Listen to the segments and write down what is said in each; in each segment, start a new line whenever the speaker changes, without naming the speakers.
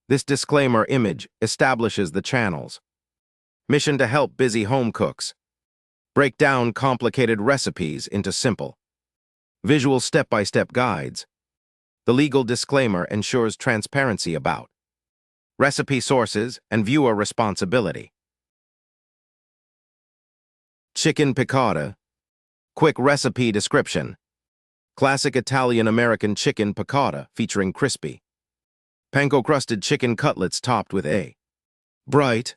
This disclaimer image establishes the channel's mission to help busy home cooks break down complicated recipes into simple, visual step-by-step guides. The legal disclaimer ensures transparency about recipe sources and viewer responsibility. Chicken piccata. Quick recipe description. Classic Italian-American chicken piccata featuring crispy, panko-crusted chicken cutlets topped with a bright,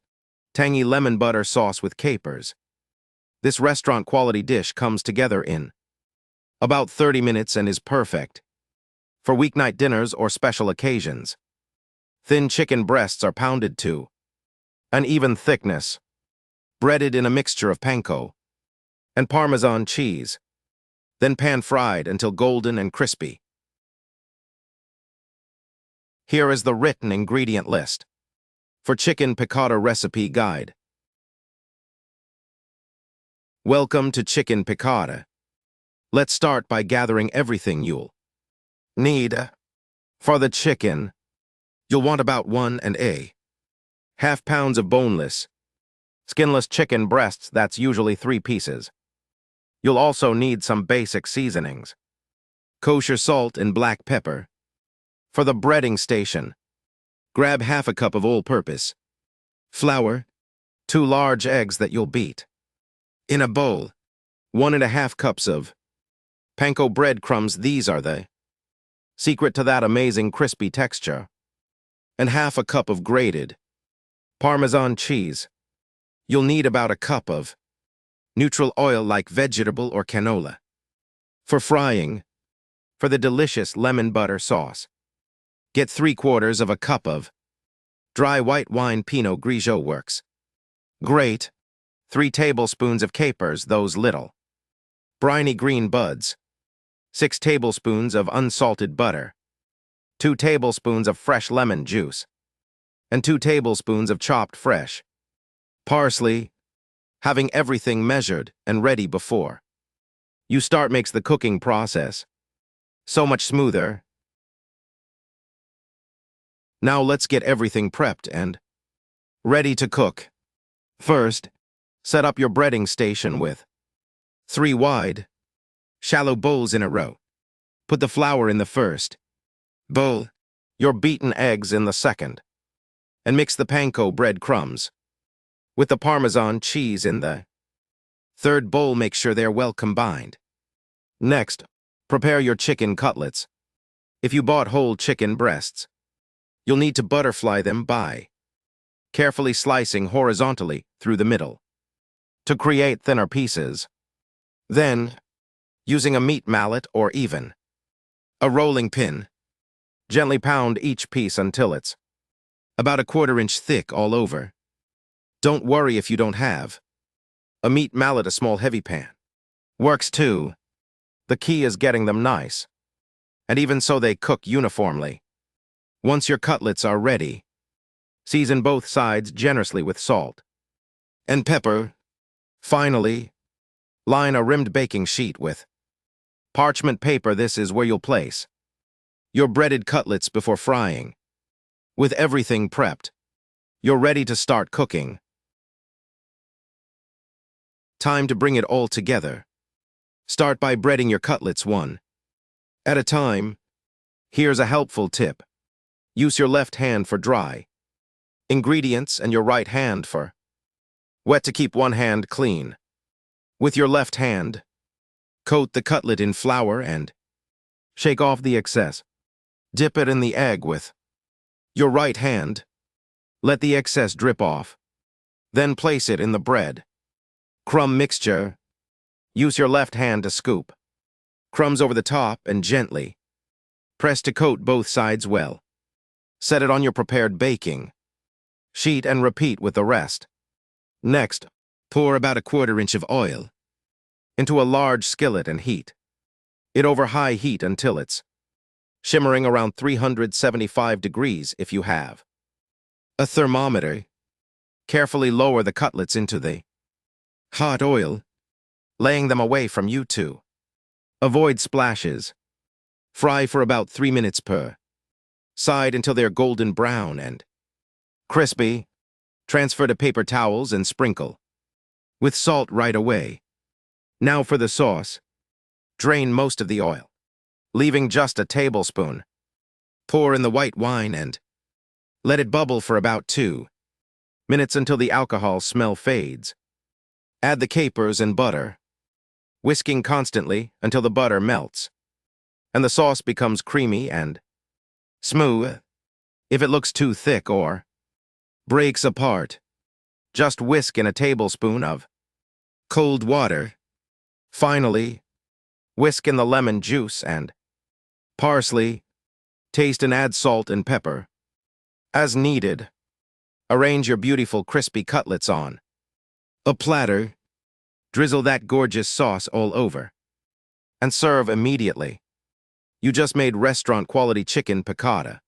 tangy lemon butter sauce with capers. This restaurant-quality dish comes together in about 30 minutes and is perfect for weeknight dinners or special occasions. Thin chicken breasts are pounded to an even thickness, breaded in a mixture of panko and Parmesan cheese, then pan-fried until golden and crispy. Here is the written ingredient list for Chicken Piccata Recipe Guide. Welcome to Chicken Piccata. Let's start by gathering everything you'll need. For the chicken, you'll want about 1.5 pounds of boneless, skinless chicken breasts. That's usually 3 pieces. You'll also need some basic seasonings: kosher salt and black pepper. For the breading station, grab half a cup of all-purpose flour, 2 large eggs that you'll beat in a bowl, 1.5 cups of panko breadcrumbs. These are the secret to that amazing crispy texture, and half a cup of grated Parmesan cheese. You'll need about a cup of neutral oil like vegetable or canola. For frying, for the delicious lemon butter sauce, get 3/4 of a cup of dry white wine. Pinot Grigio works great. 3 tablespoons of capers, those little briny green buds. 6 tablespoons of unsalted butter. 2 tablespoons of fresh lemon juice. And 2 tablespoons of chopped fresh parsley. Having everything measured and ready before you start makes the cooking process so much smoother. Now let's get everything prepped and ready to cook. First, set up your breading station with 3 wide, shallow bowls in a row. Put the flour in the first bowl, your beaten eggs in the second, and mix the panko breadcrumbs with the Parmesan cheese in the third bowl. Make sure they're well combined. Next, prepare your chicken cutlets. If you bought whole chicken breasts, you'll need to butterfly them by carefully slicing horizontally through the middle to create thinner pieces. Then, using a meat mallet or even a rolling pin, gently pound each piece until it's about 1/4 inch thick all over. Don't worry if you don't have a meat mallet. A small heavy pan works too. The key is getting them nice and even so they cook uniformly. Once your cutlets are ready, season both sides generously with salt and pepper. Finally, line a rimmed baking sheet with parchment paper. This is where you'll place your breaded cutlets before frying. With everything prepped, you're ready to start cooking. Time to bring it all together. Start by breading your cutlets one at a time. Here's a helpful tip. Use your left hand for dry ingredients and your right hand for wet to keep one hand clean. With your left hand, coat the cutlet in flour and shake off the excess. Dip it in the egg with your right hand. Let the excess drip off. Then place it in the bread crumb mixture. Use your left hand to scoop crumbs over the top and gently press to coat both sides well. Set it on your prepared baking sheet and repeat with the rest. Next, pour about 1/4 inch of oil into a large skillet and heat it over high heat until it's shimmering around 375 degrees. If you have a thermometer, carefully lower the cutlets into the hot oil, laying them away from you to avoid splashes. Fry for about 3 minutes per Side until they're golden brown and crispy. Transfer to paper towels and sprinkle with salt right away. Now for the sauce. Drain most of the oil, leaving just a tablespoon. Pour in the white wine and let it bubble for about 2 minutes until the alcohol smell fades. Add the capers and butter, whisking constantly until the butter melts and the sauce becomes creamy and smooth. If it looks too thick or breaks apart, just whisk in a tablespoon of cold water. Finally, whisk in the lemon juice and parsley. Taste and add salt and pepper as needed. Arrange your beautiful crispy cutlets on a platter. Drizzle that gorgeous sauce all over and serve immediately. You just made restaurant-quality chicken piccata.